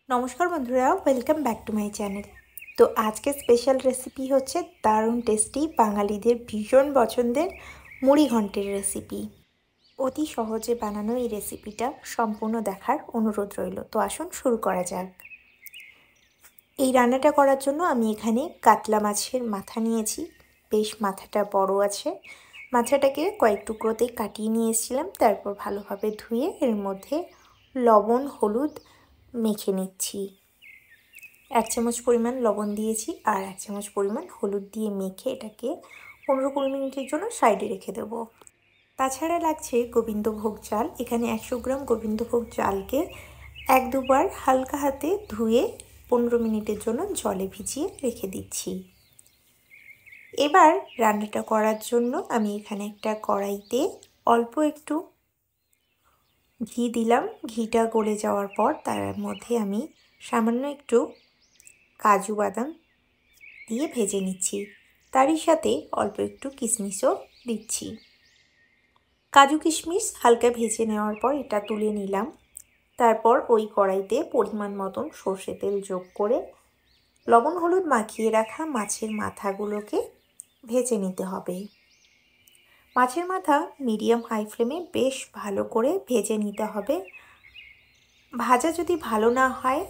নমস্কার বন্ধুরা, welcome back to my channel. তো আজকে স্পেশাল রেসিপি হচ্ছে দারুণ টেস্টি বাঙালিদের ভীষণ পছন্দের মুড়ি ঘন্টের রেসিপি। অতি সহজে বানানো এই রেসিপিটা সম্পূর্ণ দেখার অনুরোধ রইল। তো আসুন শুরু করা যাক। এই রান্নাটা করার জন্য আমি এখানে কাতলা মাছের মাথা নিয়েছি। বেশ মাথাটা বড় আছে। মাথাটাকে কয়েক টুকরোতেই কাটিয়ে নিয়ে এসেছিলাম। তারপর ভালোভাবে ধুয়ে এর মধ্যে লবণ হলুদ মেখে নিচ্ছি। 1 চামচ পরিমাণ লবণ দিয়েছি আর 1 চামচ পরিমাণ হলুদ দিয়ে মেখে এটাকে 15-20 মিনিটের জন্য সাইডে রেখে দেব। তাছাড়া লাগছে গোবিন্দভোগ চাল। এখানে 100 গ্রাম গোবিন্দভোগ চালকে 1-2 বার হালকা হাতে ধুয়ে 15 মিনিটের জন্য জলে ভিজিয়ে রেখে দিচ্ছি। এবার রান্নাটা করার জন্য আমি এখানে একটা কড়াইতে অল্প একটু ঘি দিলাম। ঘিটা গলে যাওয়ার পর তার মধ্যে আমি সামান্য একটু কাজু বাদাম দিয়ে ভেজে নিচ্ছি। তারই সাথে অল্প একটু কিশমিশও দিচ্ছি। কাজু কিশমিশ হালকা ভেজে নেওয়ার পর এটা তুলে নিলাম। তারপর ওই কড়াইতে পরিমাণ মতন সর্ষে তেল যোগ করে লবণ হলুদ মাখিয়ে রাখা মাছের মাথাগুলোকে ভেজে নিতে হবে। মাছের মাথা মিডিয়াম হাই ফ্লেমে বেশ ভালো করে ভেজে নিতে হবে। ভাজা যদি ভালো না হয়,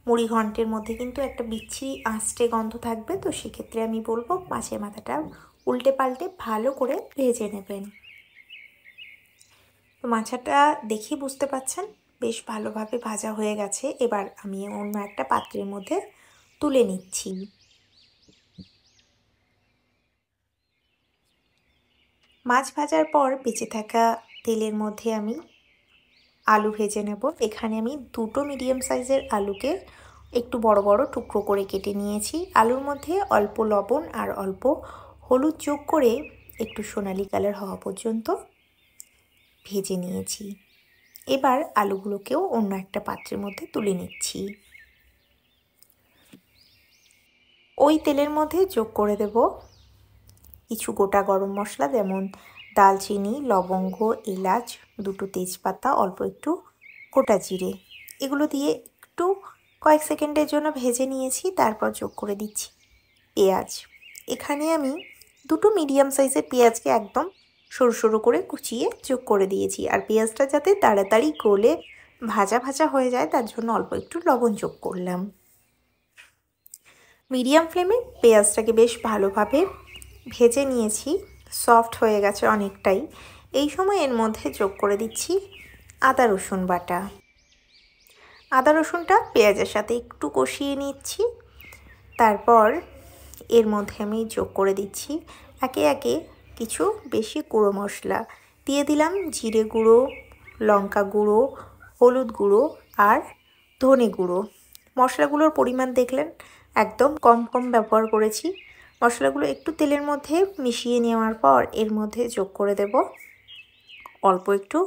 মুড়ি ঘন্টের মধ্যে কিন্তু একটা বিচ্ছিরি আঁচটে গন্ধ থাকবে। তো সেক্ষেত্রে আমি বলবো মাছের মাথাটা উল্টে পাল্টে ভালো করে ভেজে নেবেন। তো মাছটা দেখে বুঝতে পাচ্ছেন বেশ ভালোভাবে ভাজা হয়ে গেছে। এবার আমি অন্য একটা পাত্রের মধ্যে তুলে নিচ্ছি। মাছ ভাজার পর বেঁচে থাকা তেলের মধ্যে আমি আলু ভেজে নেব। এখানে আমি 2টো মিডিয়াম সাইজের আলুকে একটু বড় বড় টুকরো করে কেটে নিয়েছি। আলুর মধ্যে অল্প লবণ আর অল্প হলুদ যোগ করে একটু সোনালি কালার হওয়া পর্যন্ত ভেজে নিয়েছি। এবার আলুগুলোকেও অন্য একটা পাত্রের মধ্যে তুলে নিচ্ছি। ওই তেলের মধ্যে যোগ করে দেব কিছু গোটা গরম মশলা, যেমন দালচিনি, লবঙ্গ, এলাচ, 2টো তেজপাতা, অল্প একটু গোটা জিরে। এগুলো দিয়ে একটু কয়েক সেকেন্ডের জন্য ভেজে নিয়েছি। তারপর যোগ করে দিচ্ছি পেঁয়াজ। এখানে আমি 2টো মিডিয়াম সাইজের পেঁয়াজকে একদম সরু সরু করে কুচিয়ে যোগ করে দিয়েছি। আর পেঁয়াজটা যাতে তাড়াতাড়ি গলে ভাজা ভাজা হয়ে যায় তার জন্য অল্প একটু লবণ যোগ করলাম। মিডিয়াম ফ্লেমে পেঁয়াজটাকে বেশ ভালোভাবে ভেজে নিয়েছি। সফট হয়ে গেছে অনেকটাই। এই সময় এর মধ্যে যোগ করে দিচ্ছি আদা রসুন বাটা। আদা রসুনটা পেঁয়াজের সাথে একটু কষিয়ে নিচ্ছি। তারপর এর মধ্যে আমি যোগ করে দিচ্ছি একে একে কিছু বেশি গুঁড়ো মশলা। দিয়ে দিলাম জিরে গুঁড়ো, লঙ্কা গুঁড়ো, হলুদ গুঁড়ো আর ধনে গুঁড়ো। মশলাগুলোর পরিমাণ দেখলেন একদম কম কম ব্যবহার করেছি। মশলাগুলো একটু তেলের মধ্যে মিশিয়ে নেওয়ার পর এর মধ্যে যোগ করে দেব অল্প একটু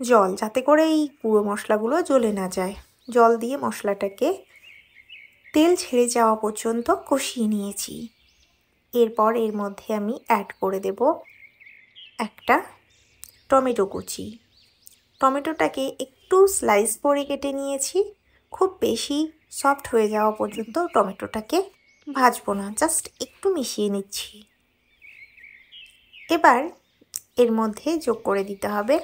জল, যাতে করে এই গুঁড়ো মশলাগুলো জ্বলে না যায়। জল দিয়ে মশলাটাকে তেল ছেড়ে যাওয়া পর্যন্ত কষিয়ে নিয়েছি। এরপর এর মধ্যে আমি অ্যাড করে দেব একটা টমেটো কুচি। টমেটোটাকে একটু স্লাইস করে কেটে নিয়েছি। খুব বেশি সফট হয়ে যাওয়া পর্যন্ত টমেটোটাকে ভাজবো না, জাস্ট একটু মিশিয়ে নিচ্ছি। এবার এর মধ্যে যোগ করে দিতে হবে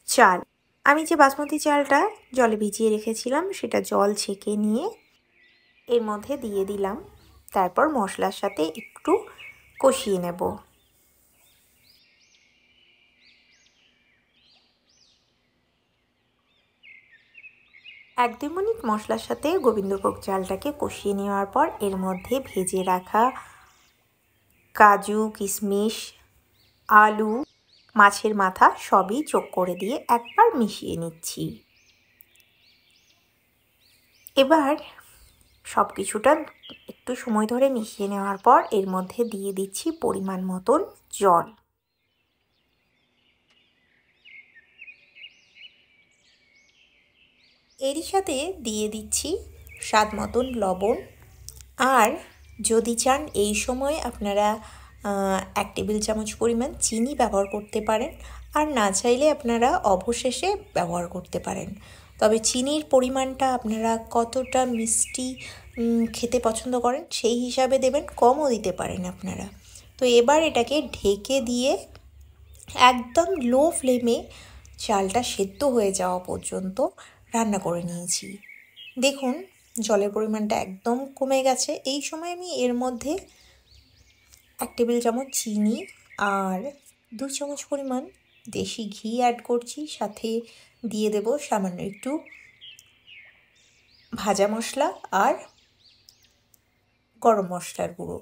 চাল। আমি যে বাসমতি চালটা জলে ভিজিয়ে রেখেছিলাম সেটা জল ছেঁকে নিয়ে এর মধ্যে দিয়ে দিলাম। তারপর মশলার সাথে একটু কষিয়ে নেব। 1-2 মিনিট মশলার সাথে গোবিন্দভোগ চালটাকে কষিয়ে নেওয়ার পর এর মধ্যে ভেজে রাখা কাজু, কিশমিশ, আলু, মাছের মাথা সবই যোগ করে দিয়ে একবার মিশিয়ে নিচ্ছি। এবার সব কিছুটা একটু সময় ধরে মিশিয়ে নেওয়ার পর এর মধ্যে দিয়ে দিচ্ছি পরিমাণ মতন জল। এরই সাথে দিয়ে দিচ্ছি স্বাদ মতন লবণ। আর যদি চান এই সময় আপনারা 1 টেবিল চামচ পরিমাণ চিনি ব্যবহার করতে পারেন। আর না চাইলে আপনারা অবশেষে ব্যবহার করতে পারেন। তবে চিনির পরিমাণটা আপনারা কতটা মিষ্টি খেতে পছন্দ করেন সেই হিসাবে দেবেন, কমও দিতে পারেন আপনারা। তো এবার এটাকে ঢেকে দিয়ে একদম লো ফ্লেমে চালটা সেদ্ধ হয়ে যাওয়া পর্যন্ত রান্না করে নিয়েছি। দেখুন জলের পরিমাণটা একদম কমে গেছে। এই সময় আমি এর মধ্যে 1 টেবিল চামচ চিনি আর 2 চামচ পরিমাণ দেশি ঘি অ্যাড করছি। সাথে দিয়ে দেব সামান্য একটু ভাজা মশলা আর গরম মশলার গুঁড়ো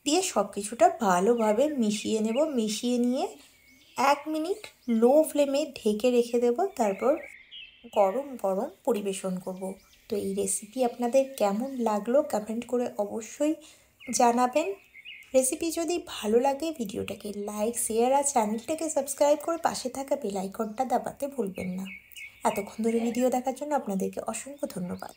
দিয়ে সব কিছুটা ভালোভাবে মিশিয়ে নেব। মিশিয়ে নিয়ে 1 মিনিট লো ফ্লেমে ঢেকে রেখে দেব, তারপর গরম গরম পরিবেশন করব। তো এই রেসিপি আপনাদের কেমন লাগলো কমেন্ট করে অবশ্যই জানাবেন। রেসিপি যদি ভালো লাগে ভিডিওটাকে লাইক, শেয়ার আর চ্যানেলটাকে সাবস্ক্রাইব করে পাশে থাকা বেল আইকনটা দাবাতে ভুলবেন না। এতক্ষণ ধরে ভিডিও দেখার জন্য আপনাদেরকে অসংখ্য ধন্যবাদ।